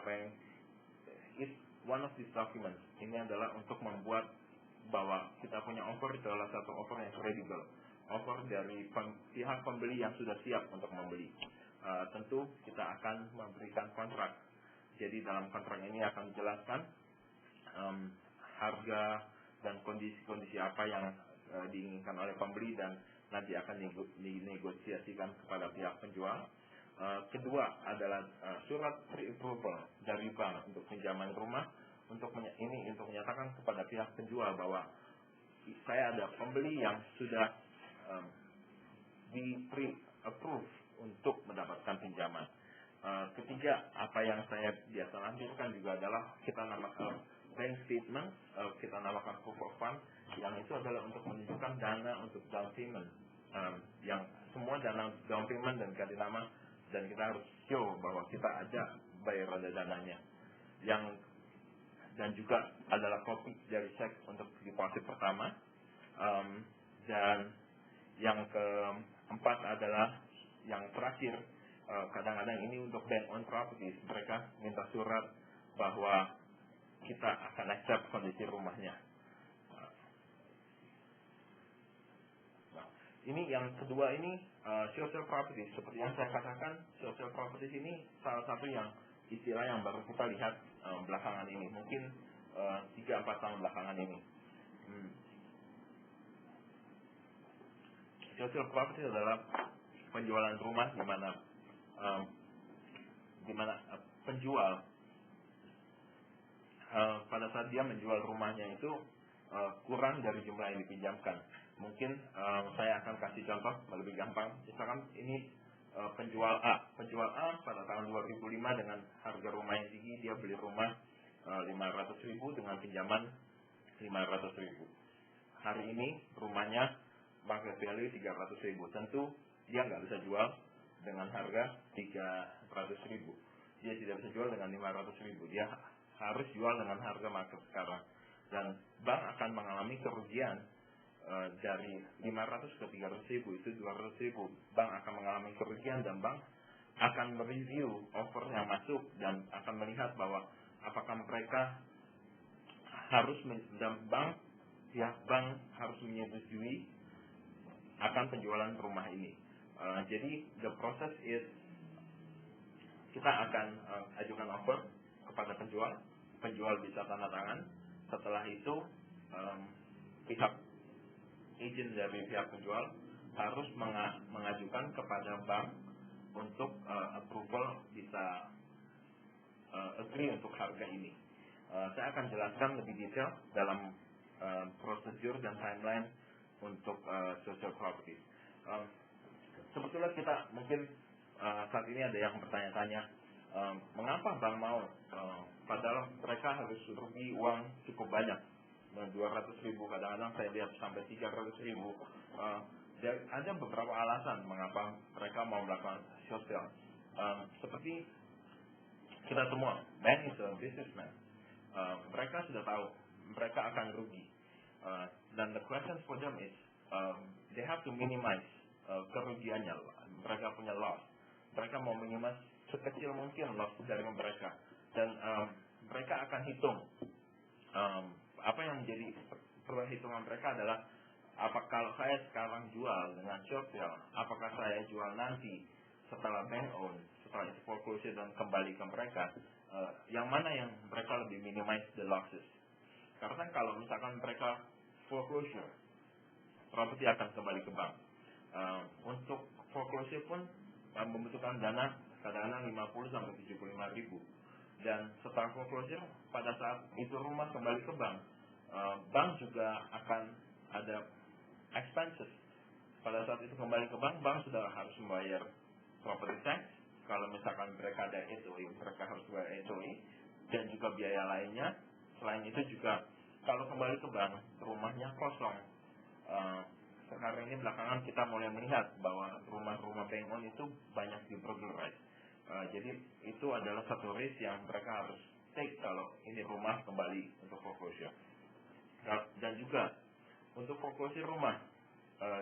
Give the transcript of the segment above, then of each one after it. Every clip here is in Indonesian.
apa yang is one of these documents ini adalah untuk membuat bahwa kita punya offer itu adalah satu offer yang credible, offer dari pihak pembeli yang sudah siap untuk membeli. Tentu kita akan memberikan kontrak. Jadi dalam kontrak ini akan dijelaskan harga dan kondisi-kondisi apa yang diinginkan oleh pembeli dan nanti akan dinegosiasikan kepada pihak penjual. Kedua adalah surat pre-approval dari bank untuk pinjaman rumah untuk menyatakan kepada pihak penjual bahwa saya ada pembeli yang sudah di pre-approve untuk mendapatkan pinjaman. Ketiga, apa yang saya biasa lampirkan juga adalah kita namakan bank statement, kita namakan proof of fund, yang itu adalah untuk menunjukkan dana untuk down payment, yang semua dana down payment dan ganti nama, dan kita harus show bahwa kita ada bayar ada dananya. Dan juga adalah kopi dari cek untuk deposit pertama. Dan yang keempat adalah yang terakhir, kadang-kadang ini untuk bank on properties, mereka minta surat bahwa kita akan accept kondisi rumahnya. Nah, ini yang kedua ini social properties. Seperti yang saya katakan, social properties ini salah satu yang istilah yang baru kita lihat belakangan ini, mungkin 3-4 tahun belakangan ini. Social properties adalah penjualan rumah di mana penjual pada saat dia menjual rumahnya itu kurang dari jumlah yang dipinjamkan. Mungkin saya akan kasih contoh lebih gampang. Misalkan ini penjual A pada tahun 2005 dengan harga rumah yang tinggi, dia beli rumah 500.000 dengan pinjaman 500.000. Hari ini rumahnya market value 300.000. Tentu dia nggak bisa jual dengan harga 300.000. Dia tidak bisa jual dengan 500.000. Dia harus jual dengan harga market sekarang. Dan bank akan mengalami kerugian dari 500 ke 300.000, itu 200.000. Bank akan mengalami kerugian dan bank akan mereview offer yang masuk dan akan melihat bahwa apakah mereka harus bank harus menyetujui akan penjualan rumah ini. Jadi the process is kita akan ajukan offer kepada penjual bisa tanda tangan. Setelah itu pihak agent dari pihak penjual harus mengajukan kepada bank untuk approval bisa agree untuk harga ini. Saya akan jelaskan lebih detail dalam prosedur dan timeline untuk social property. Sebetulnya kita mungkin saat ini ada yang bertanya-tanya, mengapa bank mau? Padahal mereka harus rugi uang cukup banyak, 200.000, kadang-kadang saya lihat sampai 300.000. Ada beberapa alasan mengapa mereka mau melakukan short sale. Seperti kita semua, man is a businessman. Mereka sudah tahu mereka akan rugi. Dan the question for them is, they have to minimize kerugiannya. Mereka punya loss. Mereka mau minimize sekecil mungkin loss dari mereka. Dan mereka akan hitung apa yang menjadi perhitungan mereka adalah apakah kalau saya sekarang jual dengan short sale, apakah saya jual nanti setelah bank own, setelah itu foreclosure dan kembali ke mereka, yang mana yang mereka lebih minimize the losses. Karena kalau misalkan mereka foreclosure, properti akan kembali ke bank. Untuk foreclosure pun membutuhkan dana kadang-kadang 50-75.000. Dan setelah foreclosure, pada saat itu rumah kembali ke bank, bank juga akan ada expenses. Pada saat itu kembali ke bank, bank sudah harus membayar property tax. Kalau misalkan mereka ada HOA, mereka harus bayar HOA dan juga biaya lainnya. Selain itu juga kalau kembali ke bank, rumahnya kosong. Sekarang ini belakangan kita mulai melihat bahwa rumah-rumah bank owned itu banyak di burglarize. Jadi itu adalah satu risk yang mereka harus take kalau ini rumah kembali untuk foreclosure. Dan juga untuk foreclosure rumah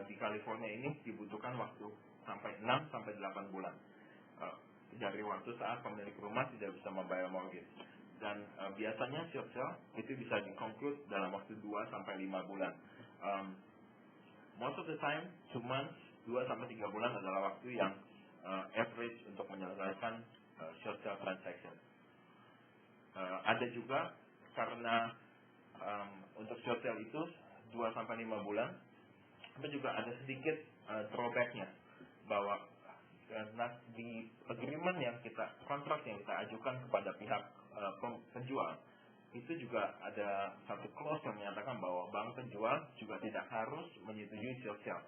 di California ini dibutuhkan waktu sampai 6-8 bulan. dari waktu saat pemilik rumah tidak bisa membayar mortgage. Dan biasanya short sale itu bisa di-conclude dalam waktu 2 sampai 5 bulan. Most of the time, 2 months, 2 sampai 3 bulan adalah waktu yang average untuk menyelesaikan short sale transaction. Ada juga karena untuk short sale itu 2 sampai 5 bulan, tapi juga ada sedikit drawback-nya, bahwa karena di agreement yang kontrak yang kita ajukan kepada pihak penjual, itu juga ada satu clause yang menyatakan bahwa bank penjual juga tidak harus menyetujui short sale.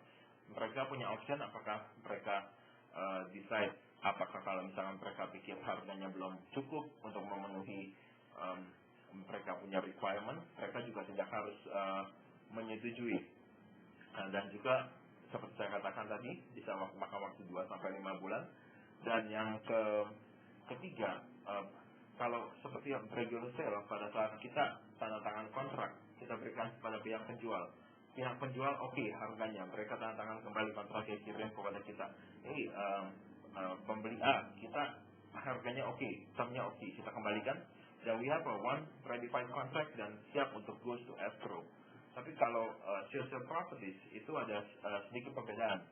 Mereka punya option apakah mereka decide, apakah kalau misalkan mereka pikir harganya belum cukup untuk memenuhi mereka punya requirement, mereka juga tidak harus menyetujui. Dan juga seperti saya katakan tadi, bisa makan waktu 2 sampai 5 bulan. Dan yang ketiga, kalau seperti regular sale, pada saat kita tanda tangan kontrak, kita berikan kepada pihak penjual. Pihak penjual oke harganya, mereka tanda tangan kembali kontraknya, kirim kepada kita. Ini pembeli A, kita harganya oke, termnya oke, kita kembalikan. Dan we have a one ratified contract dan siap untuk goes to escrow. Tapi kalau short sale properties itu ada sedikit perbedaan.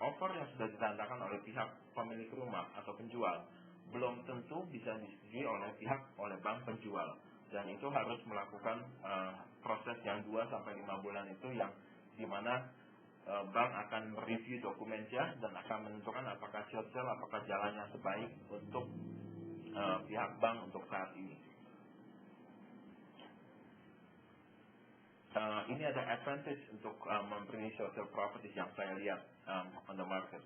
Offer yang sudah ditandakan oleh pihak pemilik rumah atau penjual belum tentu bisa disetujui oleh bank penjual, dan itu harus melakukan proses yang 2 sampai 5 bulan itu, yang dimana bank akan mereview dokumennya dan akan menentukan apakah short sale, apakah jalan yang terbaik untuk pihak bank untuk saat ini. Ini ada advantage untuk membeli short sale properties yang saya lihat on the market.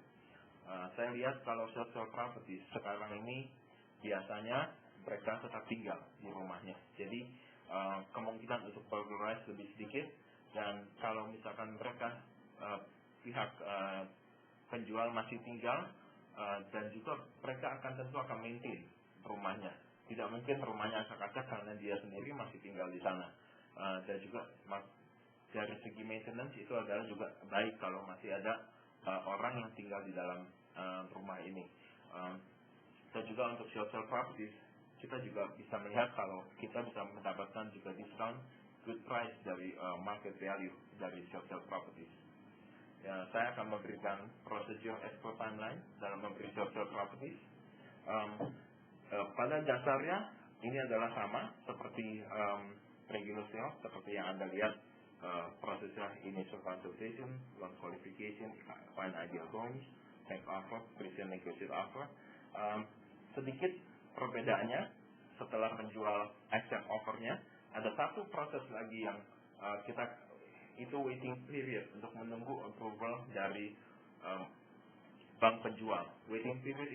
Saya lihat kalau short sale properties sekarang ini biasanya mereka tetap tinggal di rumahnya. Jadi kemungkinan untuk burglarize lebih sedikit, dan kalau misalkan mereka pihak penjual masih tinggal, dan juga mereka tentu akan maintain rumahnya. Tidak mungkin rumahnya acak-acak karena dia sendiri masih tinggal di sana. Dan juga dari segi maintenance itu adalah juga baik kalau masih ada orang yang tinggal di dalam rumah ini. Dan juga untuk short sale properties, kita juga bisa melihat kalau kita bisa mendapatkan juga discount good price dari market value dari short sale properties. Ya, saya akan memberikan prosedur escrow timeline dalam memberi short sale properties. Pada dasarnya ini adalah sama seperti regular sale, seperti yang Anda lihat. Prosesnya initial consultation, loan qualification, find ideal homes, make offer, present negotiate offer. Sedikit perbedaannya, setelah penjual accept offernya, ada satu proses lagi yang kita itu waiting period untuk menunggu approval dari bank penjual. Waiting period ini